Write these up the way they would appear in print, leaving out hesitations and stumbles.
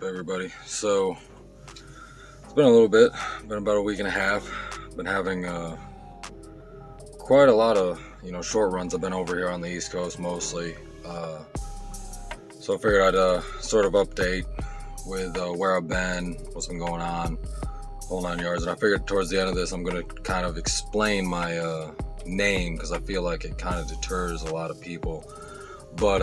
up, everybody? So it's been a little bit, been about a week and a half. Been having quite a lot of short runs. I've been over here on the East Coast mostly, so I figured I'd sort of update with where I've been, what's been going on, whole 9 yards. And I figured towards the end of this I'm going to kind of explain my name, because I feel like it kind of deters a lot of people. But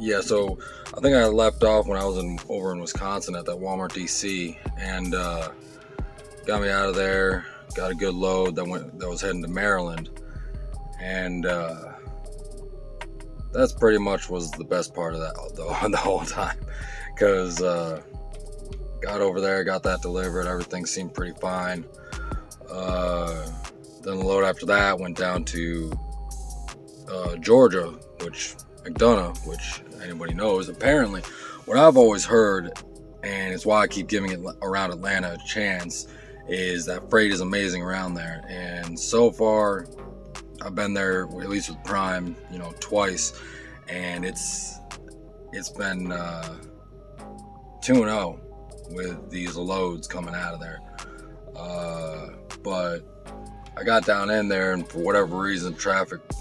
yeah, so I think I left off when I was over in Wisconsin at that Walmart DC, and got me out of there. Got a good load that was heading to Maryland, and that's pretty much was the best part of that the whole time, because got over there, got that delivered, everything seemed pretty fine. Then the load after that went down to Georgia, McDonough, which anybody knows. Apparently, what I've always heard, and it's why I keep giving it around Atlanta a chance, is that freight is amazing around there. And so far, I've been there, at least with Prime, twice, and it's been 2-0 with these loads coming out of there. But I got down in there, and for whatever reason, traffic's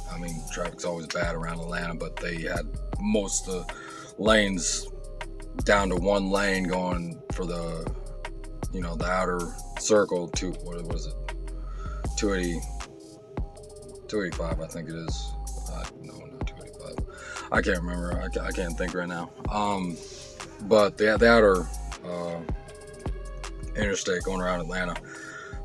always bad around Atlanta, but they had most of the lanes down to one lane going for the outer circle to, what was it, 285, I think it is. No, not 285. I can't remember. I can't think right now. But the outer interstate going around Atlanta,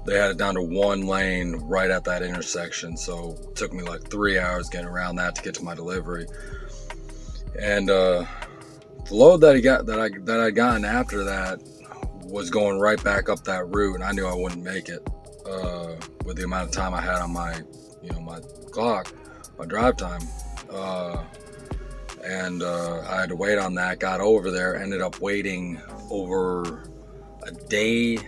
they had it down to one lane right at that intersection. So it took me like 3 hours getting around that to get to my delivery. And the load that I'd gotten after that was going right back up that route, and I knew I wouldn't make it with the amount of time I had on my my clock, my drive time. And I had to wait on that. Got over there, ended up waiting over a day,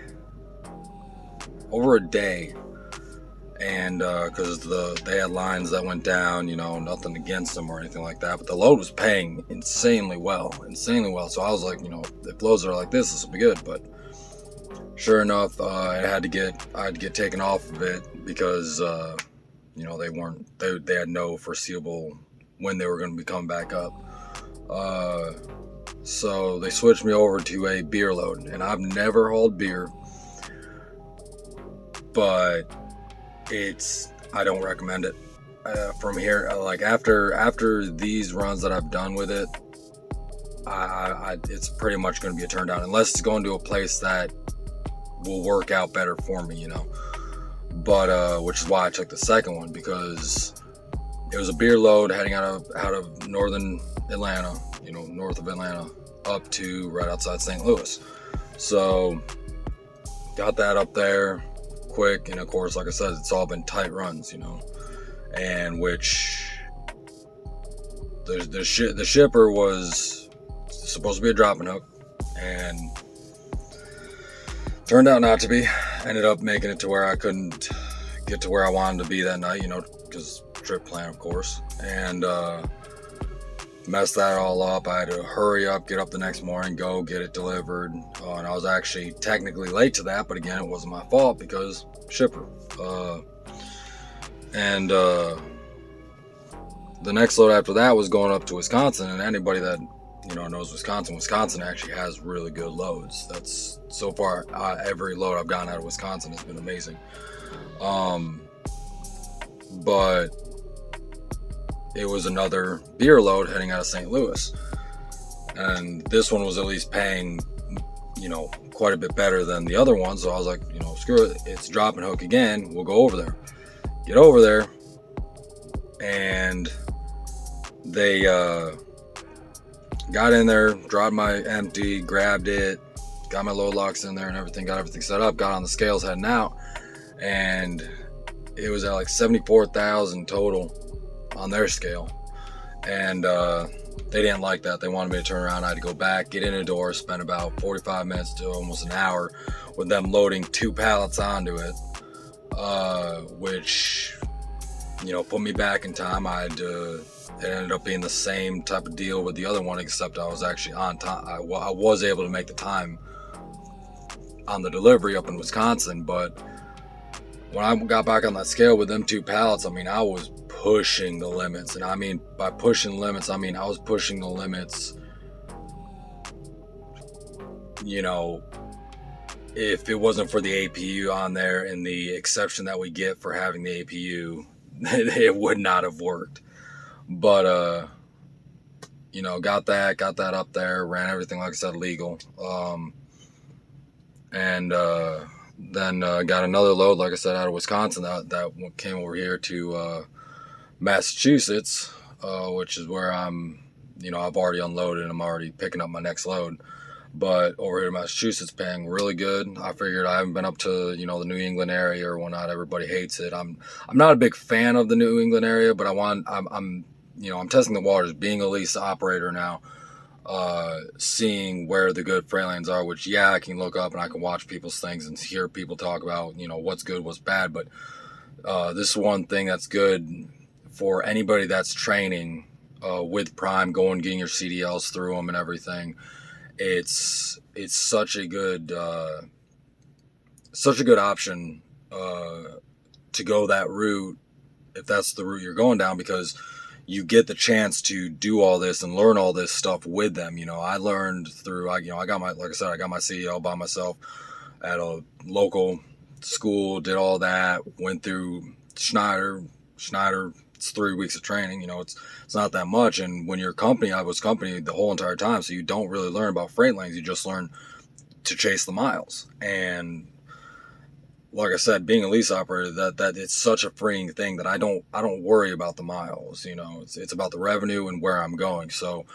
and because they had lines that went down, nothing against them or anything like that, but the load was paying insanely well. So I was like, if loads are like this will be good. But sure enough, I had to get taken off of it, because they had no foreseeable when they were going to be coming back up. So they switched me over to a beer load, and I've never hauled beer, but I don't recommend it from here. Like after these runs that I've done with it, it's pretty much going to be a turn down, unless it's going to a place that will work out better for me, But which is why I took the second one, because it was a beer load heading out of northern Atlanta, north of Atlanta, up to right outside St. Louis. So got that up there quick, and of course, like I said, it's all been tight runs, and which the shipper was supposed to be a dropping hook, and turned out not to be. Ended up making it to where I couldn't get to where I wanted to be that night, because trip plan, of course, and messed that all up. I had to hurry up, get up the next morning, go get it delivered, and I was actually technically late to that, but again, it wasn't my fault, because shipper. And the next load after that was going up to Wisconsin, and anybody that knows Wisconsin actually has really good loads. That's so far every load I've gotten out of Wisconsin has been amazing. But it was another beer load heading out of St. Louis, and this one was at least paying quite a bit better than the other one. So I was like, screw it, it's drop and hook again, we'll go over there. Get over there, and they got in there, dropped my empty, grabbed it, got my load locks in there and everything, got everything set up, got on the scales heading out, and it was at like 74,000 total on their scale. And they didn't like that. They wanted me to turn around. I had to go back, get in the door, spend about 45 minutes to almost an hour with them loading 2 pallets onto it, which put me back in time. I had to it ended up being the same type of deal with the other one, except I was actually on time. I was able to make the time on the delivery up in Wisconsin, but when I got back on that scale with them 2 pallets, I mean, I was pushing the limits. And I mean, by pushing limits, I mean, I was pushing the limits, you know, if it wasn't for the APU on there and the exception that we get for having the APU, it would not have worked. But, you know, got that up there, ran everything, like I said, legal. And then got another load, like I said, out of Wisconsin that came over here to Massachusetts, which is where I'm, you know, I've already unloaded and I'm already picking up my next load. But over here in Massachusetts, paying really good. I figured I haven't been up to, you know, the New England area or whatnot. Everybody hates it. I'm not a big fan of the New England area, but I'm you know, I'm testing the waters, being a lease operator now, seeing where the good freight lanes are, which, yeah, I can look up and I can watch people's things and hear people talk about, you know, what's good, what's bad. But this is one thing that's good for anybody that's training with Prime, going, getting your CDLs through them and everything. It's such a good option to go that route if that's the route you're going down, because you get the chance to do all this and learn all this stuff with them. You know, I learned through, I got my, like I said, I got my CDL by myself at a local school, did all that, went through Schneider. It's 3 weeks of training. You know, it's not that much. And when you're company, I was company the whole entire time, so you don't really learn about freight lanes. You just learn to chase the miles. And like I said, being a lease operator, that it's such a freeing thing that I don't worry about the miles. You know, it's about the revenue and where I'm going. So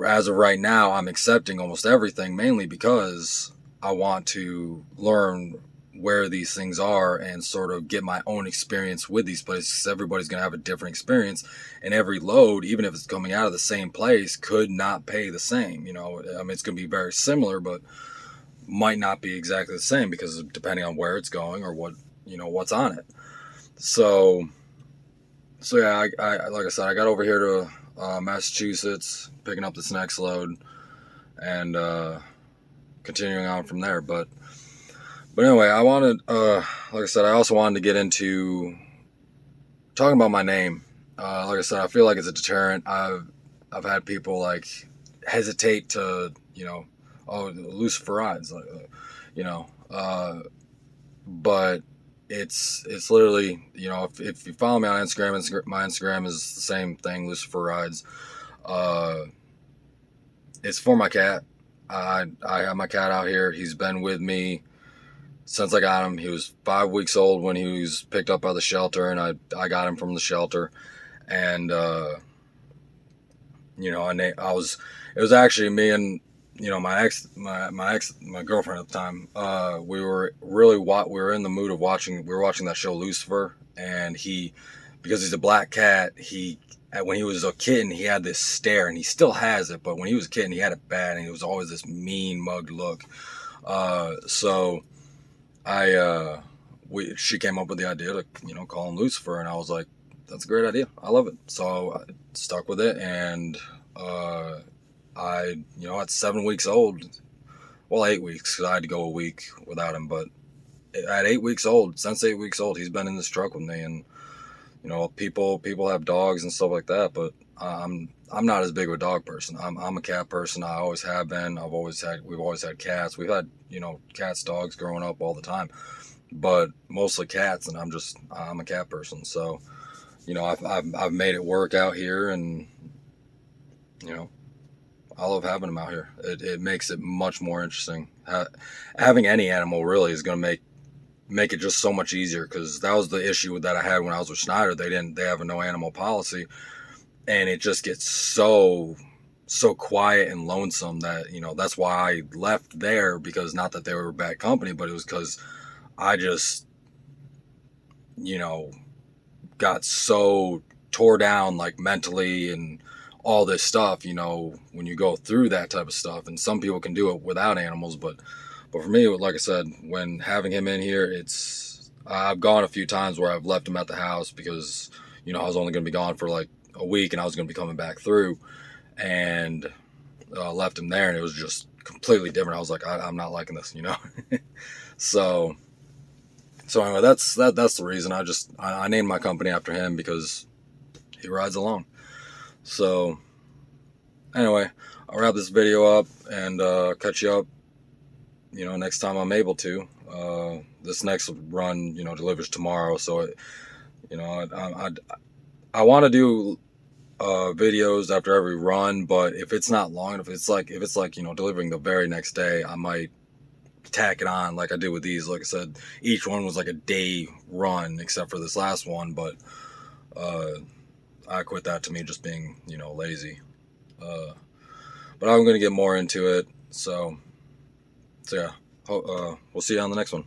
as of right now, I'm accepting almost everything, mainly because I want to learn where these things are and sort of get my own experience with these places, because everybody's going to have a different experience, and every load, even if it's coming out of the same place, could not pay the same. You know, I mean, it's going to be very similar, but might not be exactly the same, because depending on where it's going or what, you know, what's on it. So yeah, I like I said, I got over here to Massachusetts, picking up this next load and continuing on from there. But anyway, I wanted, like I said, I also wanted to get into talking about my name. Like I said, I feel like it's a deterrent. I've had people like hesitate to, you know, oh, Lucifer Rides, like, you know, but it's literally, you know, if you follow me on Instagram, my Instagram is the same thing, Lucifer Rides. It's for my cat. I have my cat out here. He's been with me since I got him. He was 5 weeks old when he was picked up by the shelter, and I got him from the shelter. And you know, it was actually me and, you know, my girlfriend at the time. We were in the mood of watching that show Lucifer, and because he's a black cat, when he was a kitten, he had this stare, and he still has it, but when he was a kitten, he had it bad, and it was always this mean, mugged look. So she came up with the idea to, you know, call him Lucifer, and I was like, that's a great idea. I love it. So I stuck with it, and you know, at 7 weeks old, well, 8 weeks, because I had to go a week without him, but at 8 weeks old, since 8 weeks old, he's been in this truck with me. And, you know, people have dogs and stuff like that, but I'm not as big of a dog person. I'm a cat person. I always have been. We've always had cats. We've had, you know, cats, dogs growing up all the time, but mostly cats, and I'm a cat person. So, you know, I've made it work out here, and, you know, I love having them out here. It makes it much more interesting. Having any animal really is going to make it just so much easier, because that was the issue that I had when I was with Schneider. They have a no animal policy, and it just gets so quiet and lonesome that, you know, that's why I left there, because not that they were a bad company, but it was because I just, you know, got so tore down, like, mentally and all this stuff, you know, when you go through that type of stuff. And some people can do it without animals, but for me, like I said, when having him in here, I've gone a few times where I've left him at the house because, you know, I was only going to be gone for like a week, and I was going to be coming back through, and left him there, and it was just completely different. I was like, I'm not liking this, you know. So anyway, that's the reason. I named my company after him because he rides along. So anyway, I'll wrap this video up and catch you up, you know, next time I'm able to. This next run, you know, delivers tomorrow, so you know, I want to do videos after every run, but if it's not long enough, if it's like you know, delivering the very next day, I might tack it on like I did with these. Like I said, each one was like a day run except for this last one, but I quit that to me just being, you know, lazy. But I'm gonna get more into it, so yeah, we'll see you on the next one.